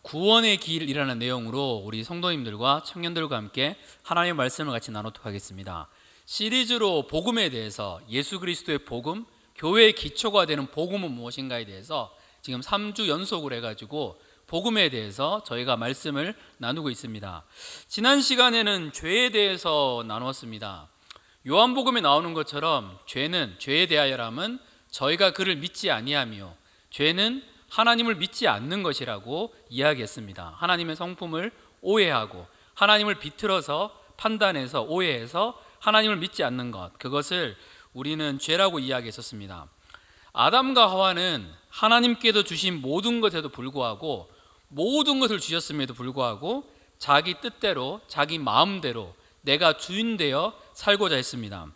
구원의 길이라는 내용으로 우리 성도님들과 청년들과 함께 하나님의 말씀을 같이 나누도록 하겠습니다. 시리즈로 복음에 대해서, 예수 그리스도의 복음, 교회의 기초가 되는 복음은 무엇인가에 대해서 지금 3주 연속으로 해가지고 복음에 대해서 저희가 말씀을 나누고 있습니다. 지난 시간에는 죄에 대해서 나누었습니다. 요한복음에 나오는 것처럼 죄에 대하여라면 저희가 그를 믿지 아니하며, 죄는 하나님을 믿지 않는 것이라고 이야기했습니다. 하나님의 성품을 오해하고 하나님을 비틀어서 판단해서 오해해서 하나님을 믿지 않는 것, 그것을 우리는 죄라고 이야기했었습니다. 아담과 하와는 하나님께도 주신 모든 것에도 불구하고, 모든 것을 주셨음에도 불구하고 자기 뜻대로, 자기 마음대로 내가 주인 되어 살고자 했습니다.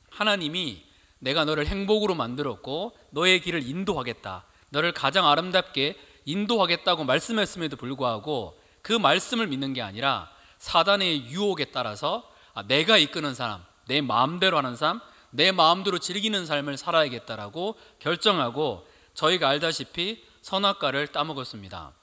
하나님이 내가 너를 행복으로 만들었고 너의 길을 인도하겠다, 너를 가장 아름답게 인도하겠다고 말씀했음에도 불구하고 그 말씀을 믿는 게 아니라 사단의 유혹에 따라서 내가 이끄는 삶, 내 마음대로 하는 삶, 내 마음대로 즐기는 삶을 살아야겠다라고 결정하고 저희가 알다시피 선악과를 따먹었습니다.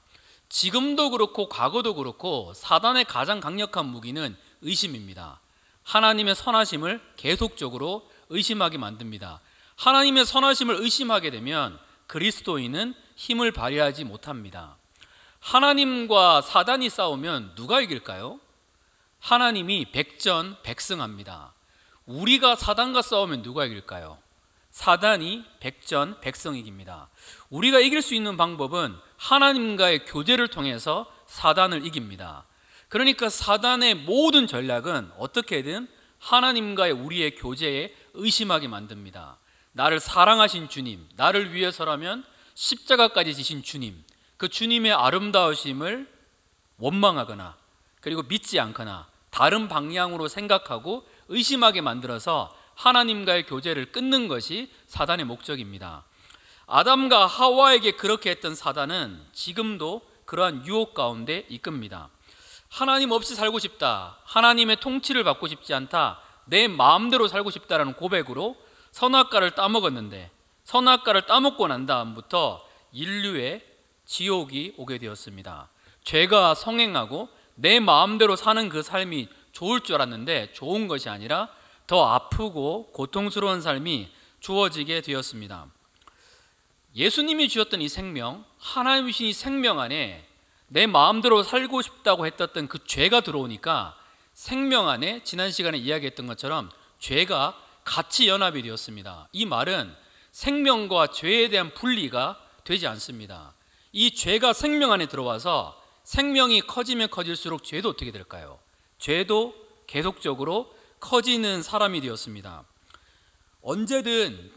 지금도 그렇고 과거도 그렇고 사단의 가장 강력한 무기는 의심입니다. 하나님의 선하심을 계속적으로 의심하게 만듭니다. 하나님의 선하심을 의심하게 되면 그리스도인은 힘을 발휘하지 못합니다. 하나님과 사단이 싸우면 누가 이길까요? 하나님이 백전백승합니다. 우리가 사단과 싸우면 누가 이길까요? 사단이 백전백승 이깁니다. 우리가 이길 수 있는 방법은 하나님과의 교제를 통해서 사단을 이깁니다. 그러니까 사단의 모든 전략은 어떻게든 하나님과의 우리의 교제에 의심하게 만듭니다. 나를 사랑하신 주님, 나를 위해서라면 십자가까지 지신 주님, 그 주님의 아름다우심을 원망하거나 그리고 믿지 않거나 다른 방향으로 생각하고 의심하게 만들어서 하나님과의 교제를 끊는 것이 사단의 목적입니다. 아담과 하와에게 그렇게 했던 사단은 지금도 그러한 유혹 가운데 이끕니다. 하나님 없이 살고 싶다, 하나님의 통치를 받고 싶지 않다, 내 마음대로 살고 싶다라는 고백으로 선악과를 따먹었는데, 선악과를 따먹고 난 다음부터 인류의 지옥이 오게 되었습니다. 죄가 성행하고 내 마음대로 사는 그 삶이 좋을 줄 알았는데 좋은 것이 아니라 더 아프고 고통스러운 삶이 주어지게 되었습니다. 예수님이 주셨던 이 생명, 하나님이 주신 이 생명 안에 내 마음대로 살고 싶다고 했던 그 죄가 들어오니까 생명 안에, 지난 시간에 이야기했던 것처럼 죄가 같이 연합이 되었습니다. 이 말은 생명과 죄에 대한 분리가 되지 않습니다. 이 죄가 생명 안에 들어와서 생명이 커지면 커질수록 죄도 어떻게 될까요? 죄도 계속적으로 커지는 사람이 되었습니다. 언제든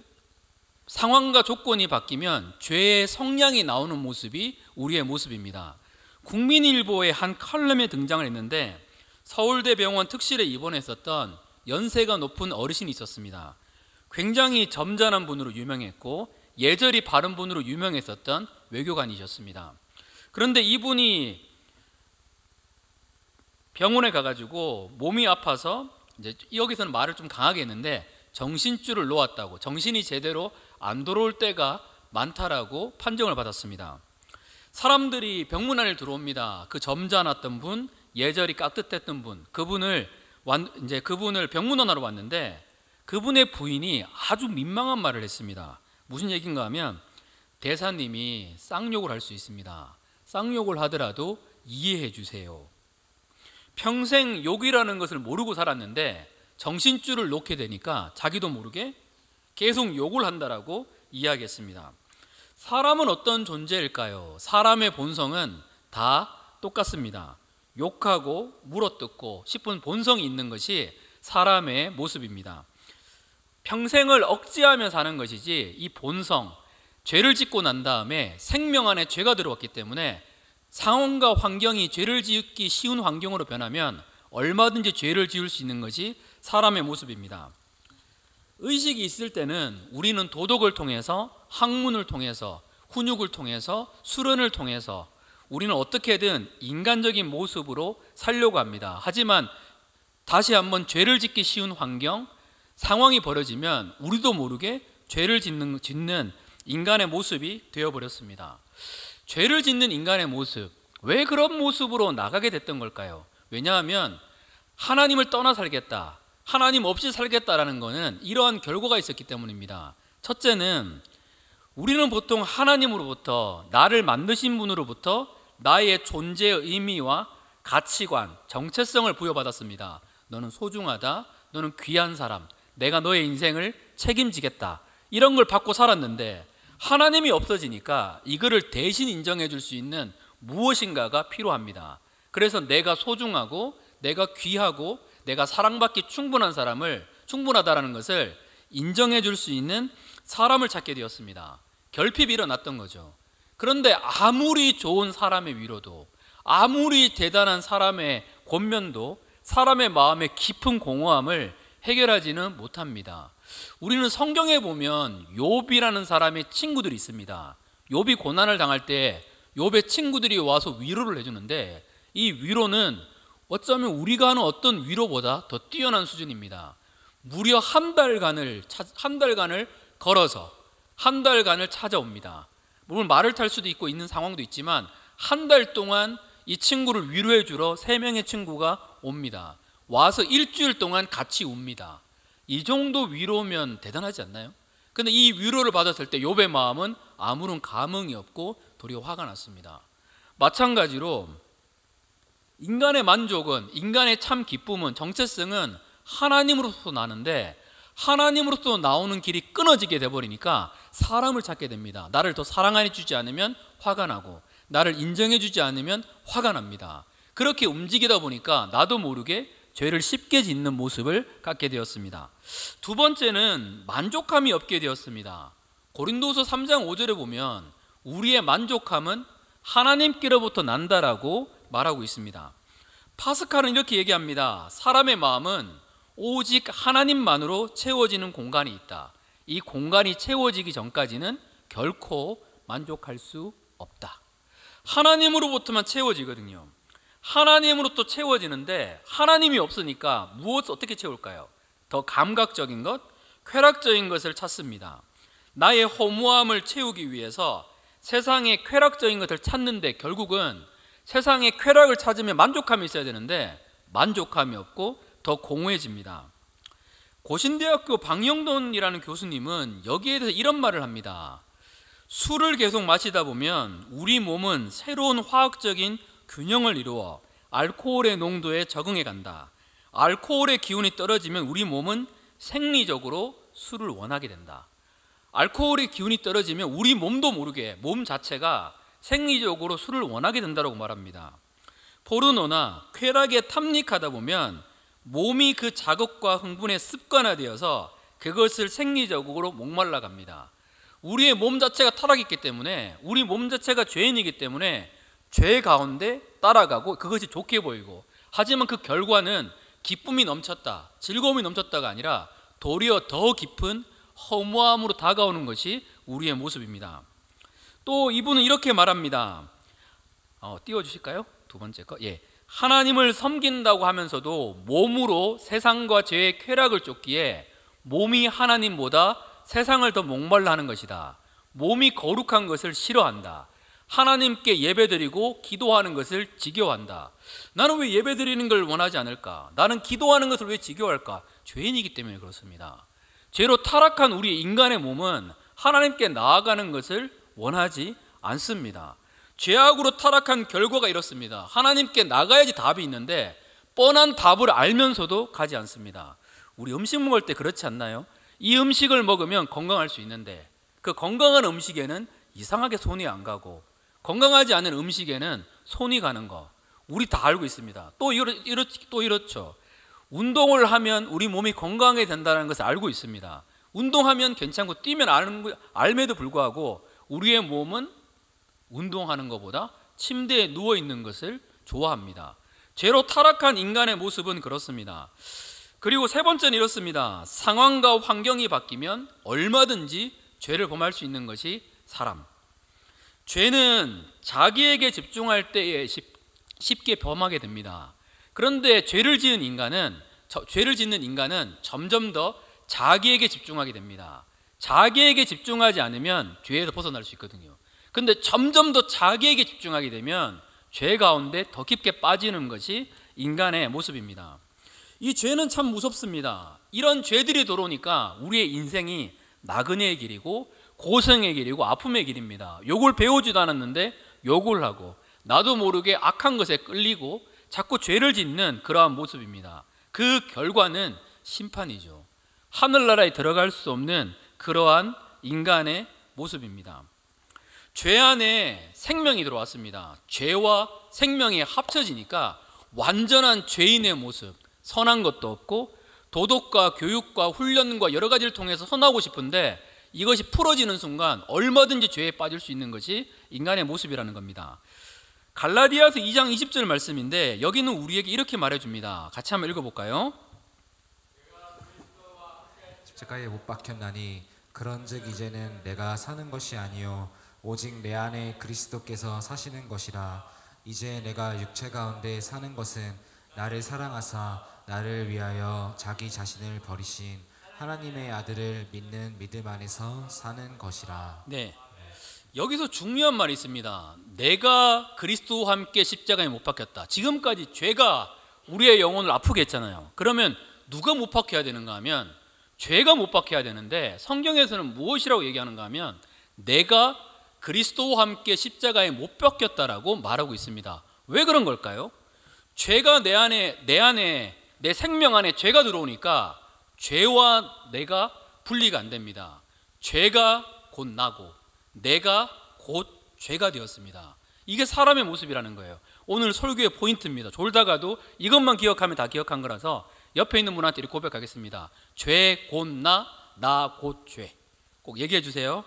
상황과 조건이 바뀌면 죄의 성량이 나오는 모습이 우리의 모습입니다. 국민일보의 한 칼럼에 등장을 했는데, 서울대병원 특실에 입원했었던 연세가 높은 어르신이 있었습니다. 굉장히 점잖은 분으로 유명했고 예절이 바른 분으로 유명했었던 외교관이셨습니다. 그런데 이분이 병원에 가가지고 몸이 아파서, 이제 여기서는 말을 좀 강하게 했는데 정신줄을 놓았다고, 정신이 제대로 안 돌아올 때가 많다라고 판정을 받았습니다. 사람들이 병문안에 들어옵니다. 그 점잖았던 분, 예절이 깍듯했던 분, 그분을 병문안으로 왔는데 그분의 부인이 아주 민망한 말을 했습니다. 무슨 얘기인가 하면, 대사님이 쌍욕을 할 수 있습니다. 쌍욕을 하더라도 이해해 주세요. 평생 욕이라는 것을 모르고 살았는데 정신줄을 놓게 되니까 자기도 모르게 계속 욕을 한다라고 이야기했습니다. 사람은 어떤 존재일까요? 사람의 본성은 다 똑같습니다. 욕하고 물어뜯고 싶은 본성이 있는 것이 사람의 모습입니다. 평생을 억제하며 사는 것이지, 이 본성, 죄를 짓고 난 다음에 생명 안에 죄가 들어왔기 때문에 상황과 환경이 죄를 짓기 쉬운 환경으로 변하면 얼마든지 죄를 지을 수 있는 것이 사람의 모습입니다. 의식이 있을 때는 우리는 도덕을 통해서, 학문을 통해서, 훈육을 통해서, 수련을 통해서 우리는 어떻게든 인간적인 모습으로 살려고 합니다. 하지만 다시 한번 죄를 짓기 쉬운 환경, 상황이 벌어지면 우리도 모르게 죄를 짓는 인간의 모습이 되어버렸습니다. 죄를 짓는 인간의 모습, 왜 그런 모습으로 나가게 됐던 걸까요? 왜냐하면 하나님을 떠나 살겠다, 하나님 없이 살겠다라는 것은 이러한 결과가 있었기 때문입니다. 첫째는 우리는 보통 하나님으로부터, 나를 만드신 분으로부터 나의 존재의 의미와 가치관, 정체성을 부여받았습니다. 너는 소중하다, 너는 귀한 사람, 내가 너의 인생을 책임지겠다, 이런 걸 받고 살았는데 하나님이 없어지니까 이거를 대신 인정해 줄 수 있는 무엇인가가 필요합니다. 그래서 내가 소중하고 내가 귀하고 내가 사랑받기 충분하다라는 것을 인정해 줄 수 있는 사람을 찾게 되었습니다. 결핍이 일어났던 거죠. 그런데 아무리 좋은 사람의 위로도, 아무리 대단한 사람의 권면도 사람의 마음의 깊은 공허함을 해결하지는 못합니다. 우리는 성경에 보면 욥이라는 사람의 친구들이 있습니다. 욥이 고난을 당할 때 욥의 친구들이 와서 위로를 해주는데 이 위로는 어쩌면 우리가 하는 어떤 위로보다 더 뛰어난 수준입니다. 무려 한 달간을 걸어서 한 달간을 찾아옵니다. 물론 말을 탈 수도 있고 있는 상황도 있지만 한 달 동안 이 친구를 위로해 주러 3명의 친구가 옵니다. 와서 일주일 동안 같이 웁니다. 이 정도 위로면 대단하지 않나요? 근데 이 위로를 받았을 때 욥의 마음은 아무런 감흥이 없고 도리어 화가 났습니다. 마찬가지로 인간의 만족은, 인간의 참 기쁨은, 정체성은 하나님으로부터 나는데 하나님으로부터 나오는 길이 끊어지게 돼버리니까 사람을 찾게 됩니다. 나를 더 사랑해 주지 않으면 화가 나고 나를 인정해 주지 않으면 화가 납니다. 그렇게 움직이다 보니까 나도 모르게 죄를 쉽게 짓는 모습을 갖게 되었습니다. 두 번째는 만족함이 없게 되었습니다. 고린도서 3장 5절에 보면 우리의 만족함은 하나님께로부터 난다라고 말하고 있습니다. 파스칼은 이렇게 얘기합니다. 사람의 마음은 오직 하나님만으로 채워지는 공간이 있다. 이 공간이 채워지기 전까지는 결코 만족할 수 없다. 하나님으로부터만 채워지거든요. 하나님으로부터 채워지는데 하나님이 없으니까 무엇을 어떻게 채울까요? 더 감각적인 것, 쾌락적인 것을 찾습니다. 나의 허무함을 채우기 위해서 세상의 쾌락적인 것을 찾는데 결국은 세상의 쾌락을 찾으면 만족감이 있어야 되는데 만족감이 없고 더 공허해집니다. 고신대학교 방영돈이라는 교수님은 여기에 대해서 이런 말을 합니다. 술을 계속 마시다 보면 우리 몸은 새로운 화학적인 균형을 이루어 알코올의 농도에 적응해 간다. 알코올의 기운이 떨어지면 우리 몸은 생리적으로 술을 원하게 된다. 알코올의 기운이 떨어지면 우리 몸도 모르게 몸 자체가 생리적으로 술을 원하게 된다고 말합니다. 포르노나 쾌락에 탐닉하다 보면 몸이 그 자극과 흥분에 습관화되어서 그것을 생리적으로 목말라 갑니다. 우리의 몸 자체가 타락했기 때문에, 우리 몸 자체가 죄인이기 때문에 죄 가운데 따라가고 그것이 좋게 보이고, 하지만 그 결과는 기쁨이 넘쳤다, 즐거움이 넘쳤다가 아니라 도리어 더 깊은 허무함으로 다가오는 것이 우리의 모습입니다. 또 이분은 이렇게 말합니다. 띄워주실까요? 두 번째 거. 예. 하나님을 섬긴다고 하면서도 몸으로 세상과 죄의 쾌락을 쫓기에 몸이 하나님보다 세상을 더 목말라 하는 것이다. 몸이 거룩한 것을 싫어한다. 하나님께 예배드리고 기도하는 것을 지겨워한다. 나는 왜 예배드리는 걸 원하지 않을까? 나는 기도하는 것을 왜 지겨워할까? 죄인이기 때문에 그렇습니다. 죄로 타락한 우리 인간의 몸은 하나님께 나아가는 것을 원하지 않습니다. 죄악으로 타락한 결과가 이렇습니다. 하나님께 나가야지 답이 있는데 뻔한 답을 알면서도 가지 않습니다. 우리 음식 먹을 때 그렇지 않나요? 이 음식을 먹으면 건강할 수 있는데 그 건강한 음식에는 이상하게 손이 안 가고 건강하지 않은 음식에는 손이 가는 거 우리 다 알고 있습니다. 또 이렇죠. 운동을 하면 우리 몸이 건강하게 된다는 것을 알고 있습니다. 운동하면 괜찮고 뛰면 알면도 불구하고 우리의 몸은 운동하는 것보다 침대에 누워있는 것을 좋아합니다. 죄로 타락한 인간의 모습은 그렇습니다. 그리고 세 번째는 이렇습니다. 상황과 환경이 바뀌면 얼마든지 죄를 범할 수 있는 것이 사람. 죄는 자기에게 집중할 때에 쉽게 범하게 됩니다. 그런데 죄를 짓는 인간은 점점 더 자기에게 집중하게 됩니다. 자기에게 집중하지 않으면 죄에서 벗어날 수 있거든요. 근데 점점 더 자기에게 집중하게 되면 죄 가운데 더 깊게 빠지는 것이 인간의 모습입니다. 이 죄는 참 무섭습니다. 이런 죄들이 들어오니까 우리의 인생이 나그네의 길이고 고생의 길이고 아픔의 길입니다. 욕을 배우지도 않았는데 욕을 하고 나도 모르게 악한 것에 끌리고 자꾸 죄를 짓는 그러한 모습입니다. 그 결과는 심판이죠. 하늘나라에 들어갈 수 없는 그러한 인간의 모습입니다. 죄 안에 생명이 들어왔습니다. 죄와 생명이 합쳐지니까 완전한 죄인의 모습, 선한 것도 없고 도덕과 교육과 훈련과 여러 가지를 통해서 선하고 싶은데 이것이 풀어지는 순간 얼마든지 죄에 빠질 수 있는 것이 인간의 모습이라는 겁니다. 갈라디아서 2장 20절 말씀인데 여기는 우리에게 이렇게 말해줍니다. 같이 한번 읽어볼까요? 십자가에 못 박혔나니 그런즉 이제는 내가 사는 것이 아니요 오직 내 안에 그리스도께서 사시는 것이라. 이제 내가 육체 가운데 사는 것은 나를 사랑하사 나를 위하여 자기 자신을 버리신 하나님의 아들을 믿는 믿음 안에서 사는 것이라. 네, 여기서 중요한 말이 있습니다. 내가 그리스도와 함께 십자가에 못 박혔다. 지금까지 죄가 우리의 영혼을 아프게 했잖아요. 그러면 누가 못 박혀야 되는가 하면 죄가 못 박혀야 되는데 성경에서는 무엇이라고 얘기하는가 하면 내가 그리스도와 함께 십자가에 못 박혔다라고 말하고 있습니다. 왜 그런 걸까요? 죄가 내 안에 내 생명 안에 죄가 들어오니까 죄와 내가 분리가 안 됩니다. 죄가 곧 나고 내가 곧 죄가 되었습니다. 이게 사람의 모습이라는 거예요. 오늘 설교의 포인트입니다. 졸다가도 이것만 기억하면 다 기억한 거라서 옆에 있는 분한테 이렇게 고백하겠습니다. 죄 곧 나, 나 곧 죄. 꼭 얘기해 주세요.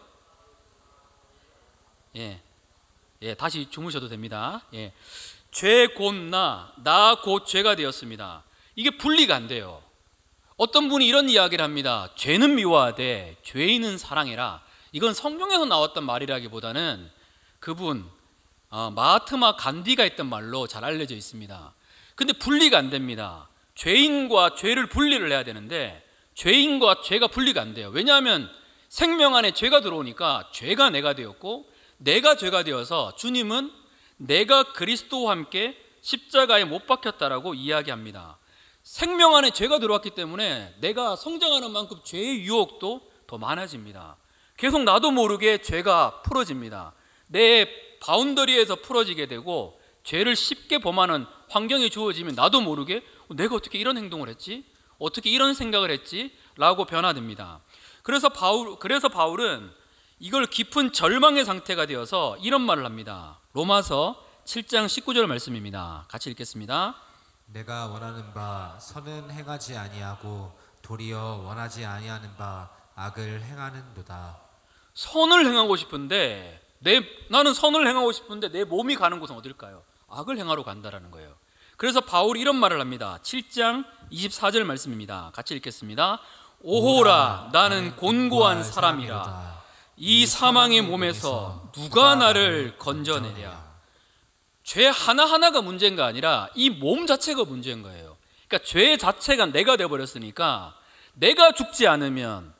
다시 주무셔도 됩니다. 죄 곧 나, 나 곧 죄가 되었습니다. 이게 분리가 안 돼요. 어떤 분이 이런 이야기를 합니다. 죄는 미워하되 죄인은 사랑해라. 이건 성경에서 나왔던 말이라기보다는 그분 마하트마 간디가 했던 말로 잘 알려져 있습니다. 근데 분리가 안 됩니다. 죄인과 죄를 분리를 해야 되는데 죄인과 죄가 분리가 안 돼요. 왜냐하면 생명 안에 죄가 들어오니까 죄가 내가 되었고 내가 죄가 되어서 주님은 내가 그리스도와 함께 십자가에 못 박혔다라고 이야기합니다. 생명 안에 죄가 들어왔기 때문에 내가 성장하는 만큼 죄의 유혹도 더 많아집니다. 계속 나도 모르게 죄가 풀어집니다. 내 바운더리에서 풀어지게 되고 죄를 쉽게 범하는 환경이 주어지면 나도 모르게 내가 어떻게 이런 행동을 했지? 어떻게 이런 생각을 했지? 라고 변화됩니다. 그래서 바울은 이걸 깊은 절망의 상태가 되어서 이런 말을 합니다. 로마서 7장 19절 말씀입니다. 같이 읽겠습니다. 내가 원하는 바 선은 행하지 아니하고 도리어 원하지 아니하는 바 악을 행하는도다. 선을 행하고 싶은데 나는 선을 행하고 싶은데 내 몸이 가는 곳은 어딜까요? 악을 행하러 간다라는 거예요. 그래서 바울이 이런 말을 합니다. 7장 24절 말씀입니다. 같이 읽겠습니다. 오호라 나는 곤고한 사람이라 이 사망의 몸에서 누가 나를 건져내랴. 죄 하나하나가 문제가 아니라 이 몸 자체가 문제인 거예요. 그러니까 죄 자체가 내가 되어버렸으니까 내가 죽지 않으면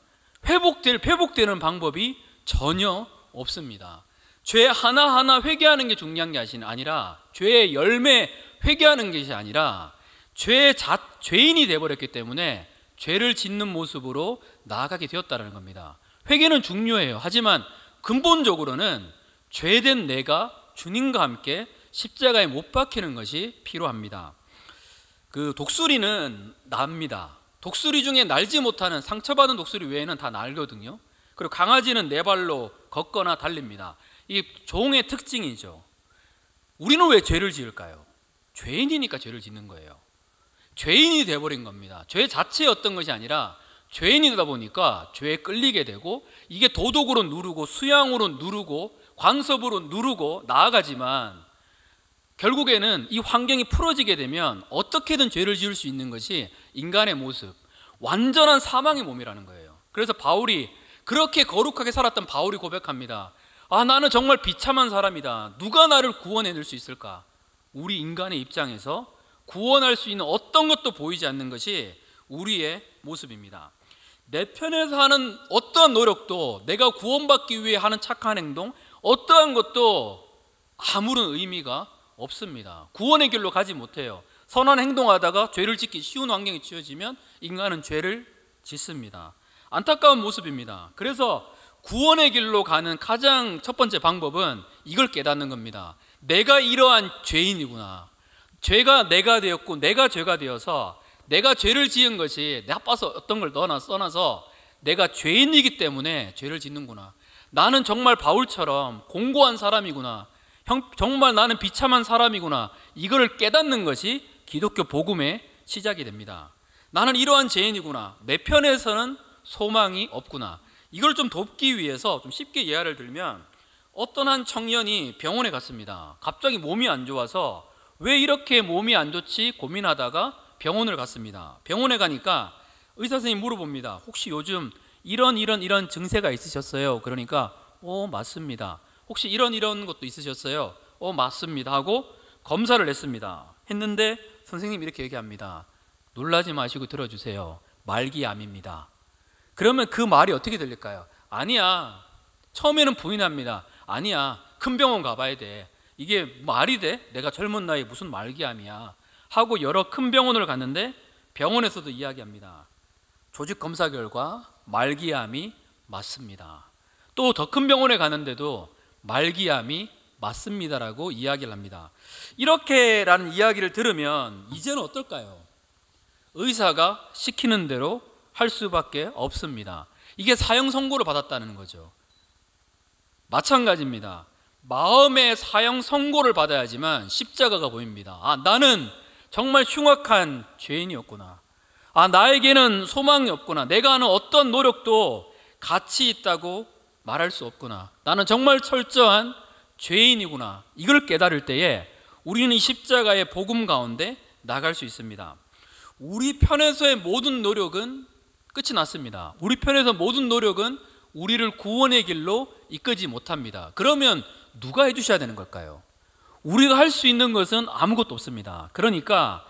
회복되는 방법이 전혀 없습니다. 죄 하나하나 회개하는 게 중요한 게 아니라 죄의 열매 회개하는 것이 아니라 죄인이 되어버렸기 때문에 죄를 짓는 모습으로 나아가게 되었다는 겁니다. 회개는 중요해요. 하지만 근본적으로는 죄된 내가 주님과 함께 십자가에 못 박히는 것이 필요합니다. 그 독수리는 납니다. 독수리 중에 날지 못하는 상처받은 독수리 외에는 다 날거든요. 그리고 강아지는 네 발로 걷거나 달립니다. 이게 종의 특징이죠. 우리는 왜 죄를 지을까요? 죄인이니까 죄를 짓는 거예요. 죄인이 돼버린 겁니다. 죄 자체였던 것이 아니라 죄인이 되다 보니까 죄에 끌리게 되고 이게 도덕으로 누르고 수양으로 누르고 관습으로 누르고 나아가지만 결국에는 이 환경이 풀어지게 되면 어떻게든 죄를 지을 수 있는 것이 인간의 모습, 완전한 사망의 몸이라는 거예요. 그래서 바울이 그렇게 거룩하게 살았던 바울이 고백합니다. 나는 정말 비참한 사람이다. 누가 나를 구원해낼 수 있을까? 우리 인간의 입장에서 구원할 수 있는 어떤 것도 보이지 않는 것이 우리의 모습입니다. 내 편에서 하는 어떠한 노력도 내가 구원받기 위해 하는 착한 행동 어떠한 것도 아무런 의미가 없습니다. 구원의 길로 가지 못해요. 선한 행동하다가 죄를 짓기 쉬운 환경이 처해지면 인간은 죄를 짓습니다. 안타까운 모습입니다. 그래서 구원의 길로 가는 가장 첫 번째 방법은 이걸 깨닫는 겁니다. 내가 이러한 죄인이구나. 죄가 내가 되었고 내가 죄가 되어서 내가 죄를 지은 것이 나빠서 어떤 걸 떠나서 내가 죄인이기 때문에 죄를 짓는구나. 나는 정말 바울처럼 공고한 사람이구나. 정말 나는 비참한 사람이구나. 이거를 깨닫는 것이 기독교 복음의 시작이 됩니다. 나는 이러한 죄인이구나. 내 편에서는 소망이 없구나. 이걸 좀 돕기 위해서 좀 쉽게 예화를 들면 어떤 한 청년이 병원에 갔습니다. 갑자기 몸이 안 좋아서 왜 이렇게 몸이 안 좋지 고민하다가 병원을 갔습니다. 병원에 가니까 의사 선생님이 물어봅니다. 혹시 요즘 이런 증세가 있으셨어요? 그러니까 맞습니다. 혹시 이런 것도 있으셨어요? 맞습니다 하고 검사를 했는데 선생님이 이렇게 얘기합니다. 놀라지 마시고 들어주세요. 말기암입니다. 그러면 그 말이 어떻게 들릴까요? 아니야. 처음에는 부인합니다. 아니야. 큰 병원 가봐야 돼. 이게 말이 돼? 내가 젊은 나이에 무슨 말기암이야 하고 여러 큰 병원을 갔는데 병원에서도 이야기합니다. 조직 검사 결과 말기암이 맞습니다. 또 더 큰 병원에 가는데도 말기암이 맞습니다라고 이야기를 합니다. 이렇게라는 이야기를 들으면 이제는 어떨까요? 의사가 시키는 대로 할 수밖에 없습니다. 이게 사형 선고를 받았다는 거죠. 마찬가지입니다. 마음의 사형 선고를 받아야지만 십자가가 보입니다. 나는 정말 흉악한 죄인이었구나. 나에게는 소망이 없구나. 내가 하는 어떤 노력도 가치 있다고 말할 수 없구나. 나는 정말 철저한 죄인이구나. 이걸 깨달을 때에 우리는 이 십자가의 복음 가운데 나갈 수 있습니다. 우리 편에서의 모든 노력은 끝이 났습니다. 우리 편에서 모든 노력은 우리를 구원의 길로 이끌지 못합니다. 그러면 누가 해주셔야 되는 걸까요? 우리가 할 수 있는 것은 아무것도 없습니다. 그러니까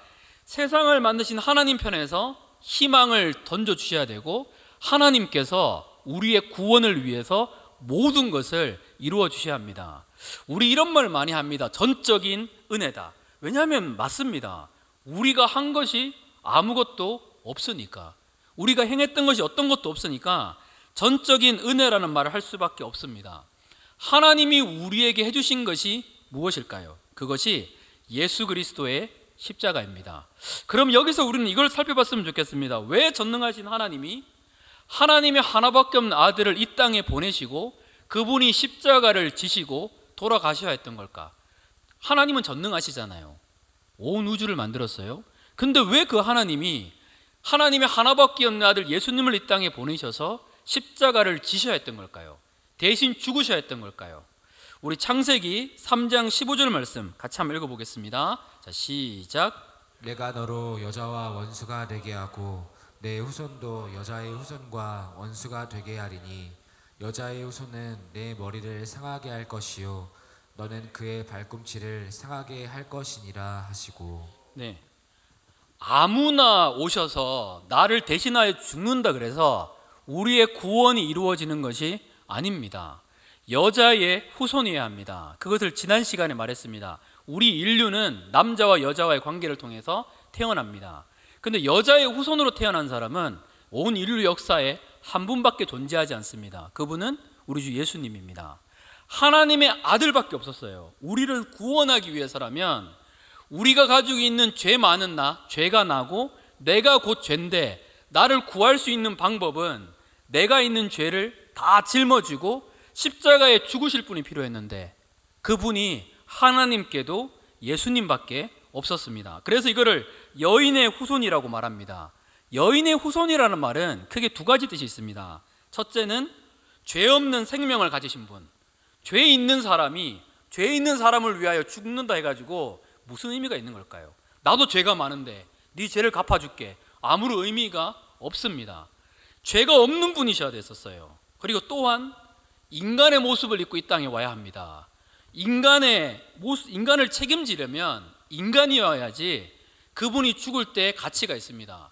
세상을 만드신 하나님 편에서 희망을 던져주셔야 되고 하나님께서 우리의 구원을 위해서 모든 것을 이루어 주셔야 합니다. 우리 이런 말 많이 합니다. 전적인 은혜다. 왜냐하면 맞습니다. 우리가 한 것이 아무것도 없으니까, 우리가 행했던 것이 어떤 것도 없으니까 전적인 은혜라는 말을 할 수밖에 없습니다. 하나님이 우리에게 해주신 것이 무엇일까요? 그것이 예수 그리스도의 십자가입니다. 그럼 여기서 우리는 이걸 살펴봤으면 좋겠습니다. 왜 전능하신 하나님이 하나님의 하나밖에 없는 아들을 이 땅에 보내시고 그분이 십자가를 지시고 돌아가셔야 했던 걸까? 하나님은 전능하시잖아요. 온 우주를 만들었어요. 근데 왜 그 하나님이 하나님의 하나밖에 없는 아들 예수님을 이 땅에 보내셔서 십자가를 지셔야 했던 걸까요? 대신 죽으셔야 했던 걸까요? 우리 창세기 3장 15절 말씀 같이 한번 읽어보겠습니다. 자, 시작. 내가 너로 여자와 원수가 되게 하고 내 후손도 여자의 후손과 원수가 되게 하리니 여자의 후손은 내 머리를 상하게 할 것이요 너는 그의 발꿈치를 상하게 할 것이니라 하시고. 네, 아무나 오셔서 나를 대신하여 죽는다 그래서 우리의 구원이 이루어지는 것이 아닙니다. 여자의 후손이어야 합니다. 그것을 지난 시간에 말했습니다. 우리 인류는 남자와 여자와의 관계를 통해서 태어납니다. 근데 여자의 후손으로 태어난 사람은 온 인류 역사에 한 분밖에 존재하지 않습니다. 그분은 우리 주 예수님입니다. 하나님의 아들밖에 없었어요. 우리를 구원하기 위해서라면 우리가 가지고 있는 죄 많은 죄가 나고 내가 곧 죄인데 나를 구할 수 있는 방법은 내가 있는 죄를 다 짊어지고 십자가에 죽으실 분이 필요했는데 그분이 하나님께도 예수님밖에 없었습니다. 그래서 이거를 여인의 후손이라고 말합니다. 여인의 후손이라는 말은 크게 두 가지 뜻이 있습니다. 첫째는 죄 없는 생명을 가지신 분, 죄 있는 사람이 죄 있는 사람을 위하여 죽는다 해가지고 무슨 의미가 있는 걸까요? 나도 죄가 많은데 네 죄를 갚아줄게. 아무런 의미가 없습니다. 죄가 없는 분이셔야 됐었어요. 그리고 또한 인간의 모습을 입고 이 땅에 와야 합니다. 인간을 책임지려면 인간이어야지 그분이 죽을 때 가치가 있습니다.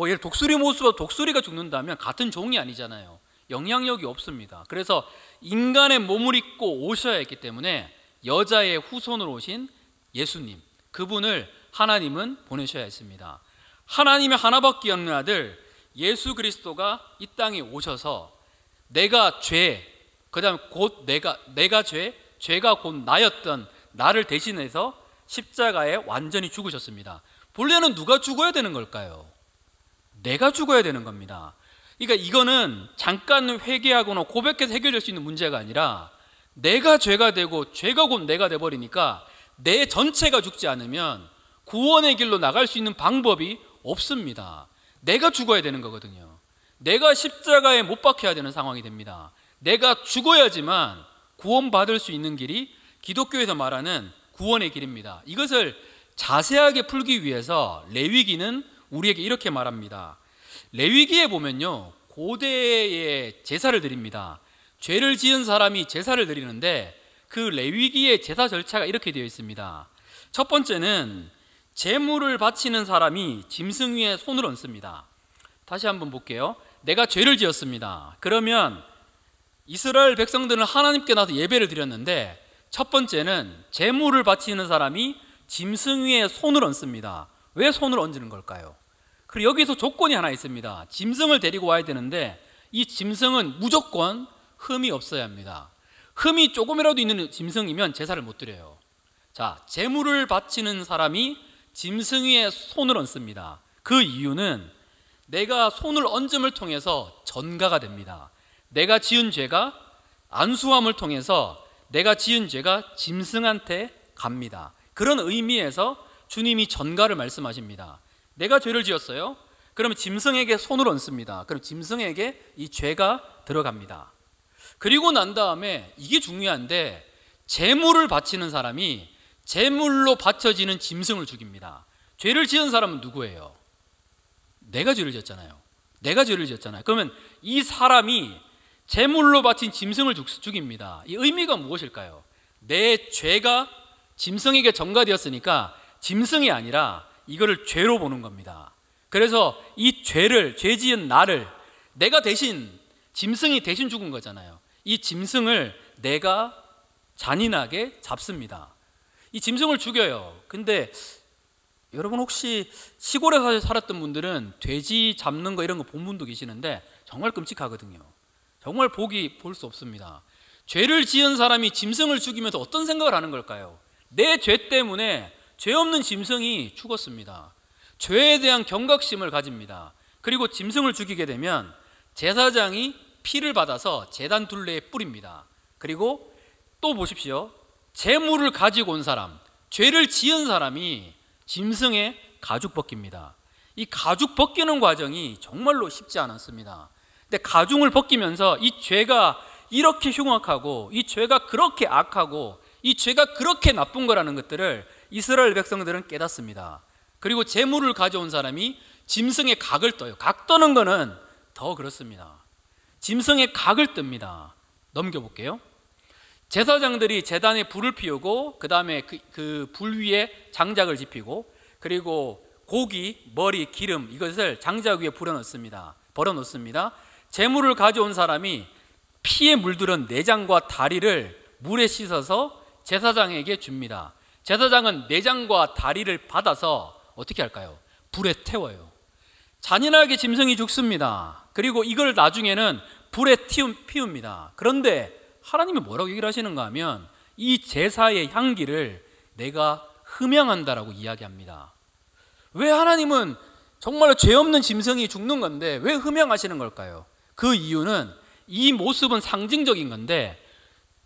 예를 독수리 모습으로 독수리가 죽는다면 같은 종이 아니잖아요. 영향력이 없습니다. 그래서 인간의 몸을 입고 오셔야 했기 때문에 여자의 후손으로 오신 예수님, 그분을 하나님은 보내셔야 했습니다. 하나님의 하나밖에 없는 아들 예수 그리스도가 이 땅에 오셔서 내가 죄, 그 다음 곧 내가 죄가 곧 나였던 나를 대신해서 십자가에 완전히 죽으셨습니다. 본래는 누가 죽어야 되는 걸까요? 내가 죽어야 되는 겁니다. 그러니까 이거는 잠깐 회개하거나 고백해서 해결될 수 있는 문제가 아니라 내가 죄가 되고 죄가 곧 내가 돼버리니까 내 전체가 죽지 않으면 구원의 길로 나갈 수 있는 방법이 없습니다. 내가 죽어야 되는 거거든요. 내가 십자가에 못 박혀야 되는 상황이 됩니다. 내가 죽어야지만 구원받을 수 있는 길이 기독교에서 말하는 구원의 길입니다. 이것을 자세하게 풀기 위해서 레위기는 우리에게 이렇게 말합니다. 레위기에 보면요, 고대의 제사를 드립니다. 죄를 지은 사람이 제사를 드리는데 그 레위기의 제사 절차가 이렇게 되어 있습니다. 첫 번째는 제물을 바치는 사람이 짐승 위에 손을 얹습니다. 다시 한번 볼게요. 내가 죄를 지었습니다. 그러면 이스라엘 백성들은 하나님께 나서 예배를 드렸는데 첫 번째는 제물을 바치는 사람이 짐승 위에 손을 얹습니다. 왜 손을 얹는 걸까요? 그리고 여기서 조건이 하나 있습니다. 짐승을 데리고 와야 되는데 이 짐승은 무조건 흠이 없어야 합니다. 흠이 조금이라도 있는 짐승이면 제사를 못 드려요. 자, 제물을 바치는 사람이 짐승 위에 손을 얹습니다. 그 이유는 내가 손을 얹음을 통해서 전가가 됩니다. 내가 지은 죄가 안수함을 통해서 내가 지은 죄가 짐승한테 갑니다. 그런 의미에서 주님이 전가를 말씀하십니다. 내가 죄를 지었어요. 그러면 짐승에게 손을 얹습니다. 그럼 짐승에게 이 죄가 들어갑니다. 그리고 난 다음에 이게 중요한데 제물을 바치는 사람이 제물로 바쳐지는 짐승을 죽입니다. 죄를 지은 사람은 누구예요? 내가 죄를 지었잖아요. 내가 죄를 지었잖아요. 그러면 이 사람이 제물로 바친 짐승을 죽입니다. 이 의미가 무엇일까요? 내 죄가 짐승에게 전가되었으니까 짐승이 아니라 이거를 죄로 보는 겁니다. 그래서 이 죄를, 죄 지은 나를 내가 대신, 짐승이 대신 죽은 거잖아요. 이 짐승을 내가 잔인하게 잡습니다. 이 짐승을 죽여요. 근데 여러분 혹시 시골에 살았던 분들은 돼지 잡는 거 이런 거 본 분도 계시는데 정말 끔찍하거든요. 정말 볼 수 없습니다. 죄를 지은 사람이 짐승을 죽이면서 어떤 생각을 하는 걸까요? 내 죄 때문에 죄 없는 짐승이 죽었습니다. 죄에 대한 경각심을 가집니다. 그리고 짐승을 죽이게 되면 제사장이 피를 받아서 제단 둘레에 뿌립니다. 그리고 또 보십시오. 제물을 가지고 온 사람, 죄를 지은 사람이 짐승의 가죽 벗깁니다. 이 가죽 벗기는 과정이 정말로 쉽지 않았습니다. 근데 가죽을 벗기면서 이 죄가 이렇게 흉악하고 이 죄가 그렇게 악하고 이 죄가 그렇게 나쁜 거라는 것들을 이스라엘 백성들은 깨닫습니다. 그리고 제물을 가져온 사람이 짐승의 각을 떠요. 각 떠는 거는 더 그렇습니다. 짐승의 각을 뜹니다. 넘겨볼게요. 제사장들이 제단에 불을 피우고 그 다음에 그 불 위에 장작을 지피고 그리고 고기, 머리, 기름 이것을 장작 위에 버려놓습니다. 제물을 가져온 사람이 피에 물들은 내장과 다리를 물에 씻어서 제사장에게 줍니다. 제사장은 내장과 다리를 받아서 어떻게 할까요? 불에 태워요. 잔인하게 짐승이 죽습니다. 그리고 이걸 나중에는 불에 피웁니다. 그런데 하나님이 뭐라고 얘기를 하시는가 하면 이 제사의 향기를 내가 흠양한다라고 이야기합니다. 왜 하나님은 정말로 죄 없는 짐승이 죽는 건데 왜 흠양하시는 걸까요? 그 이유는 이 모습은 상징적인 건데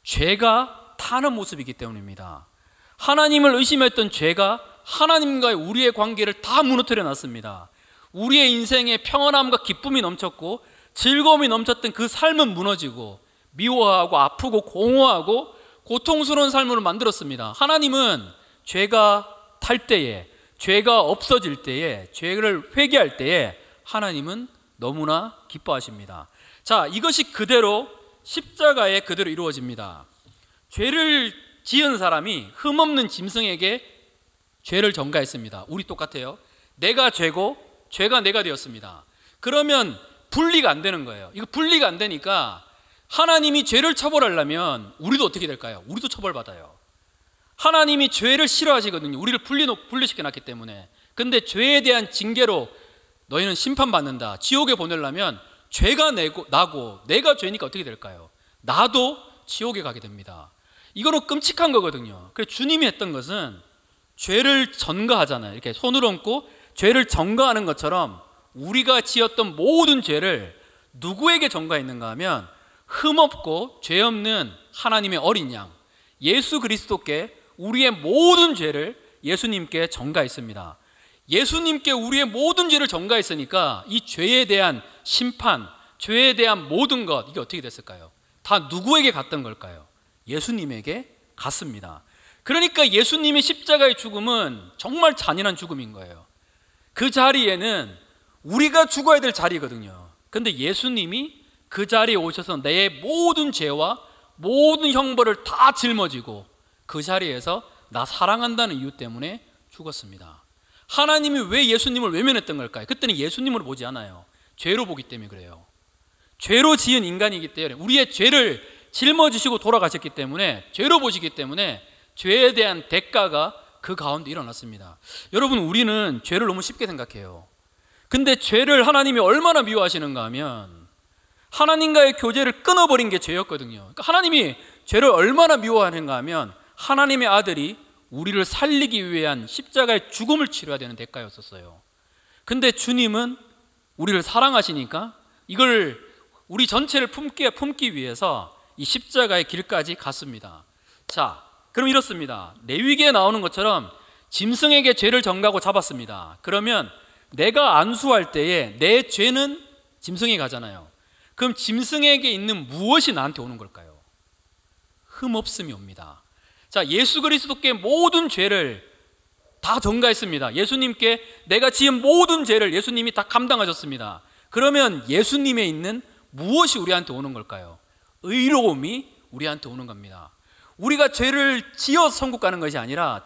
죄가 타는 모습이기 때문입니다. 하나님을 의심했던 죄가 하나님과의 우리의 관계를 다 무너뜨려 놨습니다. 우리의 인생에 평안함과 기쁨이 넘쳤고 즐거움이 넘쳤던 그 삶은 무너지고 미워하고 아프고 공허하고 고통스러운 삶으로 만들었습니다. 하나님은 죄가 탈 때에, 죄가 없어질 때에, 죄를 회개할 때에 하나님은 너무나 기뻐하십니다. 자, 이것이 그대로 십자가에 그대로 이루어집니다. 죄를 지은 사람이 흠없는 짐승에게 죄를 전가했습니다. 우리 똑같아요. 내가 죄고 죄가 내가 되었습니다. 그러면 분리가 안 되는 거예요. 이거 분리가 안 되니까 하나님이 죄를 처벌하려면 우리도 어떻게 될까요? 우리도 처벌받아요. 하나님이 죄를 싫어하시거든요. 우리를 분리시켜 놨기 때문에. 근데 죄에 대한 징계로 너희는 심판받는다, 지옥에 보내려면 죄가 나고 내가 죄니까 어떻게 될까요? 나도 지옥에 가게 됩니다. 이거는 끔찍한 거거든요. 그래서 주님이 했던 것은 죄를 전가하잖아요. 이렇게 손을 얹고 죄를 전가하는 것처럼 우리가 지었던 모든 죄를 누구에게 전가했는가 하면 흠없고 죄 없는 하나님의 어린 양 예수 그리스도께 우리의 모든 죄를 예수님께 전가했습니다. 예수님께 우리의 모든 죄를 전가했으니까 이 죄에 대한 심판, 죄에 대한 모든 것, 이게 어떻게 됐을까요? 다 누구에게 갔던 걸까요? 예수님에게 갔습니다. 그러니까 예수님의 십자가의 죽음은 정말 잔인한 죽음인 거예요. 그 자리에는 우리가 죽어야 될 자리거든요. 근데 예수님이 그 자리에 오셔서 내 모든 죄와 모든 형벌을 다 짊어지고 그 자리에서 나 사랑한다는 이유 때문에 죽었습니다. 하나님이 왜 예수님을 외면했던 걸까요? 그때는 예수님을 보지 않아요. 죄로 보기 때문에 그래요. 죄로 지은 인간이기 때문에, 우리의 죄를 짊어지시고 돌아가셨기 때문에, 죄로 보시기 때문에 죄에 대한 대가가 그 가운데 일어났습니다. 여러분, 우리는 죄를 너무 쉽게 생각해요. 근데 죄를 하나님이 얼마나 미워하시는가 하면 하나님과의 교제를 끊어버린 게 죄였거든요. 그러니까 하나님이 죄를 얼마나 미워하는가 하면 하나님의 아들이 우리를 살리기 위한 십자가의 죽음을 치러야 되는 대가였었어요. 근데 주님은 우리를 사랑하시니까 이걸 우리 전체를 품기 위해서 이 십자가의 길까지 갔습니다. 자, 그럼 이렇습니다. 레위기에 나오는 것처럼 짐승에게 죄를 전가하고 잡았습니다. 그러면 내가 안수할 때에 내 죄는 짐승에게 가잖아요. 그럼 짐승에게 있는 무엇이 나한테 오는 걸까요? 흠없음이 옵니다. 자, 예수 그리스도께 모든 죄를 다 전가했습니다. 예수님께 내가 지은 모든 죄를 예수님이 다 감당하셨습니다. 그러면 예수님에 있는 무엇이 우리한테 오는 걸까요? 의로움이 우리한테 오는 겁니다. 우리가 죄를 지어 천국 가는 것이 아니라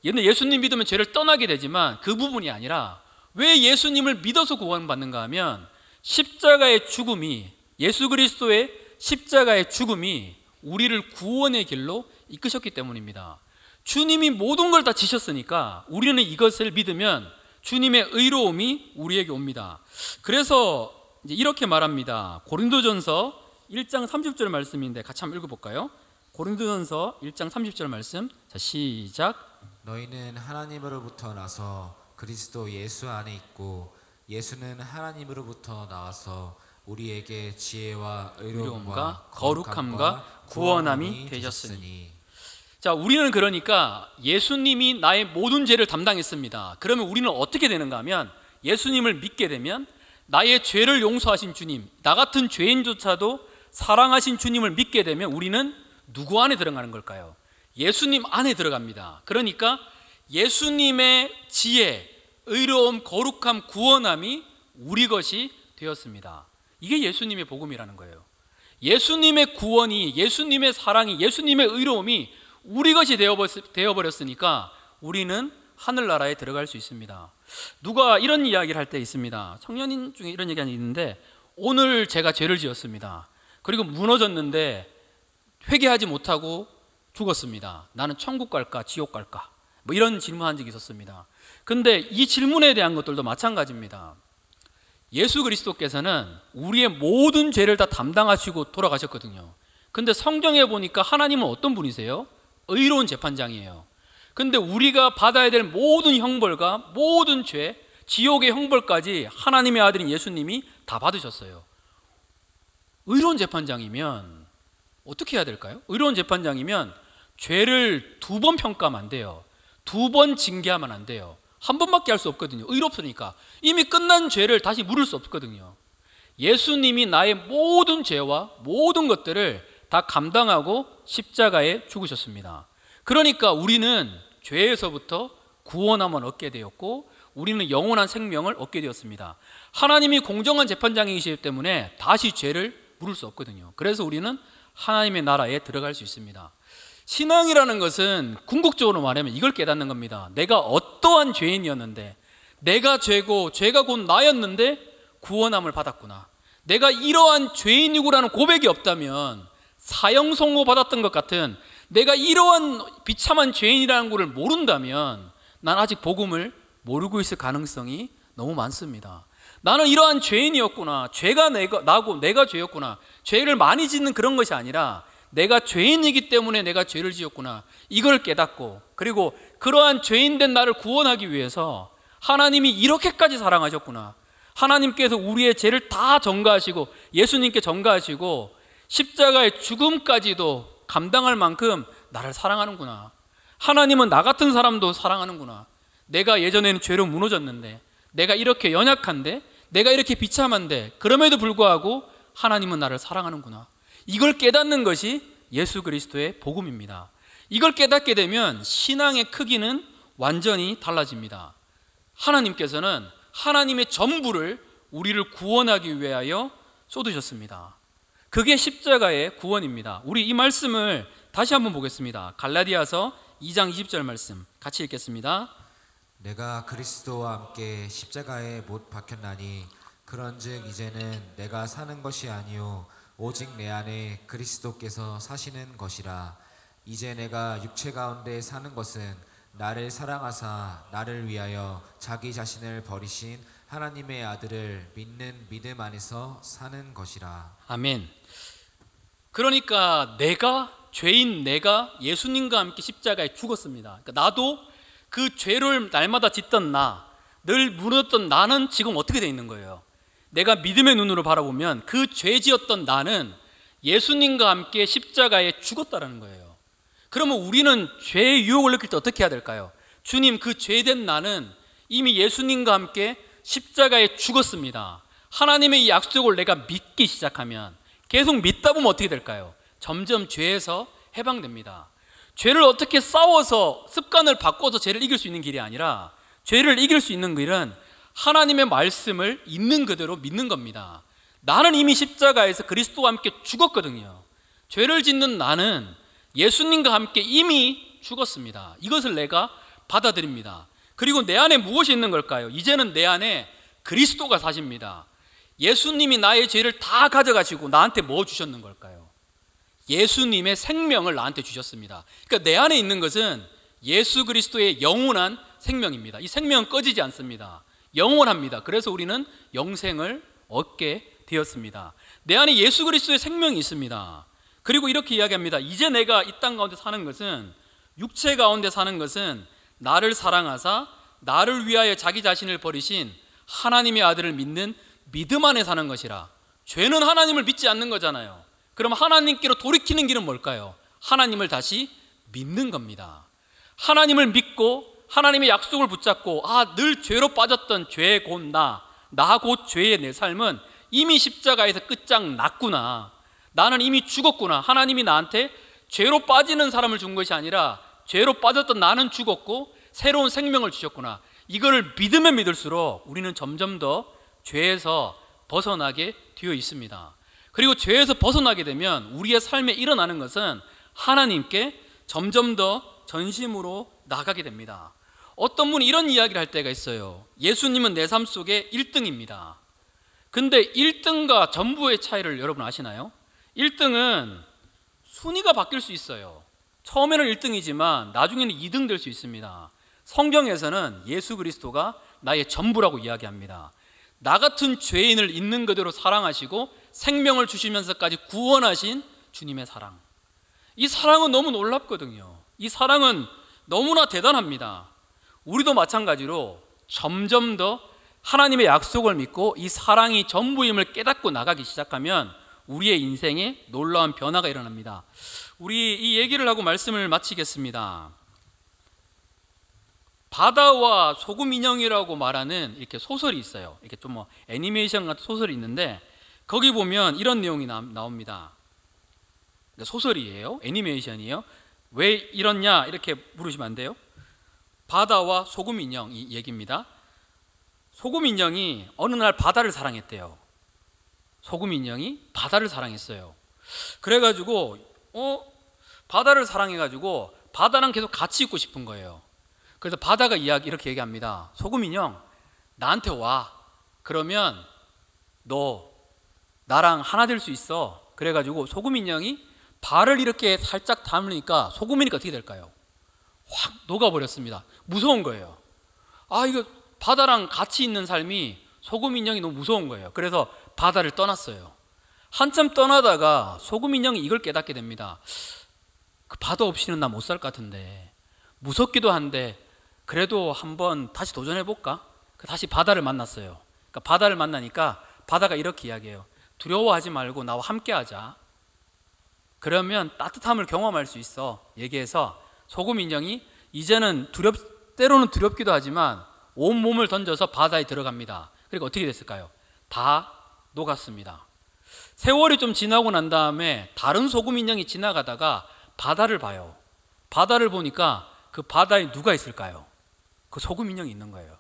예수님 믿으면 죄를 떠나게 되지만 그 부분이 아니라 왜 예수님을 믿어서 구원받는가 하면 십자가의 죽음이, 예수 그리스도의 십자가의 죽음이 우리를 구원의 길로 이끄셨기 때문입니다. 주님이 모든 걸 다 지셨으니까 우리는 이것을 믿으면 주님의 의로움이 우리에게 옵니다. 그래서 이제 이렇게 말합니다. 고린도전서 1장 30절 말씀인데 같이 한번 읽어볼까요? 고린도전서 1장 30절 말씀. 자, 시작. 너희는 하나님으로부터 나서 그리스도 예수 안에 있고 예수는 하나님으로부터 나와서 우리에게 지혜와 의로움과 거룩함과 구원함이 되셨으니. 자, 우리는 그러니까 예수님이 나의 모든 죄를 담당했습니다. 그러면 우리는 어떻게 되는가 하면 예수님을 믿게 되면 나의 죄를 용서하신 주님, 나 같은 죄인조차도 사랑하신 주님을 믿게 되면 우리는 누구 안에 들어가는 걸까요? 예수님 안에 들어갑니다. 그러니까 예수님의 지혜, 의로움, 거룩함, 구원함이 우리 것이 되었습니다. 이게 예수님의 복음이라는 거예요. 예수님의 구원이, 예수님의 사랑이, 예수님의 의로움이 우리 것이 되어버렸으니까 우리는 하늘나라에 들어갈 수 있습니다. 누가 이런 이야기를 할 때 있습니다. 청년인 중에 이런 얘기가 있는데, 오늘 제가 죄를 지었습니다. 그리고 무너졌는데 회개하지 못하고 죽었습니다. 나는 천국 갈까 지옥 갈까? 뭐 이런 질문한 적이 있었습니다. 근데 이 질문에 대한 것들도 마찬가지입니다. 예수 그리스도께서는 우리의 모든 죄를 다 담당하시고 돌아가셨거든요. 근데 성경에 보니까 하나님은 어떤 분이세요? 의로운 재판장이에요. 근데 우리가 받아야 될 모든 형벌과 모든 죄, 지옥의 형벌까지 하나님의 아들인 예수님이 다 받으셨어요. 의로운 재판장이면 어떻게 해야 될까요? 의로운 재판장이면 죄를 2번 평가하면 안 돼요. 2번 징계하면 안 돼요. 한 번밖에 할 수 없거든요. 의롭으니까. 이미 끝난 죄를 다시 물을 수 없거든요. 예수님이 나의 모든 죄와 모든 것들을 다 감당하고 십자가에 죽으셨습니다. 그러니까 우리는 죄에서부터 구원함을 얻게 되었고 우리는 영원한 생명을 얻게 되었습니다. 하나님이 공정한 재판장이시기 때문에 다시 죄를 물을 수 없거든요. 그래서 우리는 하나님의 나라에 들어갈 수 있습니다. 신앙이라는 것은 궁극적으로 말하면 이걸 깨닫는 겁니다. 내가 어떠한 죄인이었는데, 내가 죄고 죄가 곧 나였는데 구원함을 받았구나. 내가 이러한 죄인이구라는 고백이 없다면 사형 선고 받았던 것 같은 내가 이러한 비참한 죄인이라는 것을 모른다면 난 아직 복음을 모르고 있을 가능성이 너무 많습니다. 나는 이러한 죄인이었구나, 죄가 나고 내가 죄였구나, 죄를 많이 짓는 그런 것이 아니라 내가 죄인이기 때문에 내가 죄를 지었구나, 이걸 깨닫고, 그리고 그러한 죄인된 나를 구원하기 위해서 하나님이 이렇게까지 사랑하셨구나, 하나님께서 우리의 죄를 다 전가하시고 예수님께 전가하시고 십자가의 죽음까지도 감당할 만큼 나를 사랑하는구나, 하나님은 나 같은 사람도 사랑하는구나, 내가 예전에는 죄로 무너졌는데, 내가 이렇게 연약한데, 내가 이렇게 비참한데 그럼에도 불구하고 하나님은 나를 사랑하는구나, 이걸 깨닫는 것이 예수 그리스도의 복음입니다. 이걸 깨닫게 되면 신앙의 크기는 완전히 달라집니다. 하나님께서는 하나님의 전부를 우리를 구원하기 위하여 쏟으셨습니다. 그게 십자가의 구원입니다. 우리 이 말씀을 다시 한번 보겠습니다. 갈라디아서 2장 20절 말씀 같이 읽겠습니다. 내가 그리스도와 함께 십자가에 못 박혔나니 그런즉 이제는 내가 사는 것이 아니요 오직 내 안에 그리스도께서 사시는 것이라. 이제 내가 육체 가운데 사는 것은 나를 사랑하사 나를 위하여 자기 자신을 버리신 하나님의 아들을 믿는 믿음 안에서 사는 것이라. 아멘. 그러니까 내가, 죄인 내가 예수님과 함께 십자가에 죽었습니다. 그러니까 나도 그 죄를 날마다 짓던 늘 무너졌던 나는 지금 어떻게 돼 있는 거예요? 내가 믿음의 눈으로 바라보면 그 죄 지었던 나는 예수님과 함께 십자가에 죽었다라는 거예요. 그러면 우리는 죄의 유혹을 느낄 때 어떻게 해야 될까요? 주님, 그 죄된 나는 이미 예수님과 함께 십자가에 죽었습니다. 하나님의 이 약속을 내가 믿기 시작하면, 계속 믿다 보면 어떻게 될까요? 점점 죄에서 해방됩니다. 죄를 어떻게 싸워서 습관을 바꿔서 죄를 이길 수 있는 길이 아니라, 죄를 이길 수 있는 길은 하나님의 말씀을 있는 그대로 믿는 겁니다. 나는 이미 십자가에서 그리스도와 함께 죽었거든요. 죄를 짓는 나는 예수님과 함께 이미 죽었습니다. 이것을 내가 받아들입니다. 그리고 내 안에 무엇이 있는 걸까요? 이제는 내 안에 그리스도가 사십니다. 예수님이 나의 죄를 다 가져가시고 나한테 뭐 주셨는 걸까요? 예수님의 생명을 나한테 주셨습니다. 그러니까 내 안에 있는 것은 예수 그리스도의 영원한 생명입니다. 이 생명은 꺼지지 않습니다. 영원합니다. 그래서 우리는 영생을 얻게 되었습니다. 내 안에 예수 그리스도의 생명이 있습니다. 그리고 이렇게 이야기합니다. 이제 내가 이 땅 가운데 사는 것은, 육체 가운데 사는 것은 나를 사랑하사 나를 위하여 자기 자신을 버리신 하나님의 아들을 믿는 믿음 안에 사는 것이라. 죄는 하나님을 믿지 않는 거잖아요. 그럼 하나님께로 돌이키는 길은 뭘까요? 하나님을 다시 믿는 겁니다. 하나님을 믿고 하나님의 약속을 붙잡고, 늘 죄로 빠졌던 죄 곧 나 곧 죄의 내 삶은 이미 십자가에서 끝장났구나, 나는 이미 죽었구나, 하나님이 나한테 죄로 빠지는 사람을 준 것이 아니라 죄로 빠졌던 나는 죽었고 새로운 생명을 주셨구나, 이거를 믿으면 믿을수록 우리는 점점 더 죄에서 벗어나게 되어 있습니다. 그리고 죄에서 벗어나게 되면 우리의 삶에 일어나는 것은 하나님께 점점 더 전심으로 나가게 됩니다. 어떤 분이 이런 이야기를 할 때가 있어요. 예수님은 내 삶 속에 1등입니다. 근데 1등과 전부의 차이를 여러분 아시나요? 1등은 순위가 바뀔 수 있어요. 처음에는 1등이지만 나중에는 2등 될 수 있습니다. 성경에서는 예수 그리스도가 나의 전부라고 이야기합니다. 나 같은 죄인을 있는 그대로 사랑하시고 생명을 주시면서까지 구원하신 주님의 사랑, 이 사랑은 너무 놀랍거든요. 이 사랑은 너무나 대단합니다. 우리도 마찬가지로 점점 더 하나님의 약속을 믿고 이 사랑이 전부임을 깨닫고 나가기 시작하면 우리의 인생에 놀라운 변화가 일어납니다. 우리 이 얘기를 하고 말씀을 마치겠습니다. 바다와 소금 인형이라고 말하는 이렇게 소설이 있어요. 이렇게 좀 애니메이션 같은 소설이 있는데 거기 보면 이런 내용이 나옵니다. 소설이에요. 애니메이션이에요. 왜 이렇냐 이렇게 물으시면 안 돼요. 바다와 소금 인형 이 얘기입니다. 소금 인형이 어느 날 바다를 사랑했대요. 소금 인형이 바다를 사랑했어요. 그래가지고 바다를 사랑해가지고 바다랑 계속 같이 있고 싶은 거예요. 그래서 바다가 이렇게 얘기합니다. 소금 인형, 나한테 와. 그러면 너 나랑 하나 될 수 있어. 그래가지고 소금 인형이 발을 이렇게 살짝 담으니까 소금이니까 어떻게 될까요? 확 녹아버렸습니다. 무서운 거예요. 이거 바다랑 같이 있는 삶이 소금 인형이 너무 무서운 거예요. 그래서 바다를 떠났어요. 한참 떠나다가 소금 인형이 이걸 깨닫게 됩니다. 그 바다 없이는 나 못 살 것 같은데, 무섭기도 한데 그래도 한번 다시 도전해볼까? 다시 바다를 만났어요. 그러니까 바다를 만나니까 바다가 이렇게 이야기해요. 두려워하지 말고 나와 함께 하자. 그러면 따뜻함을 경험할 수 있어. 얘기해서 소금 인형이 이제는 때로는 두렵기도 하지만 온 몸을 던져서 바다에 들어갑니다. 그리고 어떻게 됐을까요? 다 녹았습니다. 세월이 좀 지나고 난 다음에 다른 소금 인형이 지나가다가 바다를 봐요. 바다를 보니까 그 바다에 누가 있을까요? 그 소금 인형이 있는 거예요.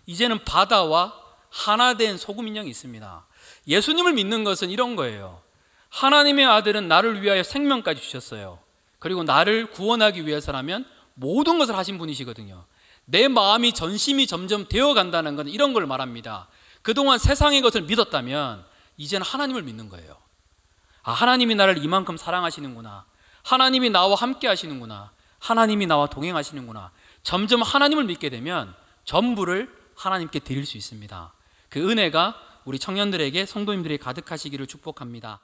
이제는 바다와 하나 된 소금 인형이 있습니다. 예수님을 믿는 것은 이런 거예요. 하나님의 아들은 나를 위하여 생명까지 주셨어요. 그리고 나를 구원하기 위해서라면 모든 것을 하신 분이시거든요. 내 마음이 전심이 점점 되어간다는 건 이런 걸 말합니다. 그동안 세상의 것을 믿었다면 이제는 하나님을 믿는 거예요. 하나님이 나를 이만큼 사랑하시는구나. 하나님이 나와 함께 하시는구나. 하나님이 나와 동행하시는구나. 점점 하나님을 믿게 되면 전부를 하나님께 드릴 수 있습니다. 그 은혜가 우리 청년들에게, 성도님들에게 가득하시기를 축복합니다.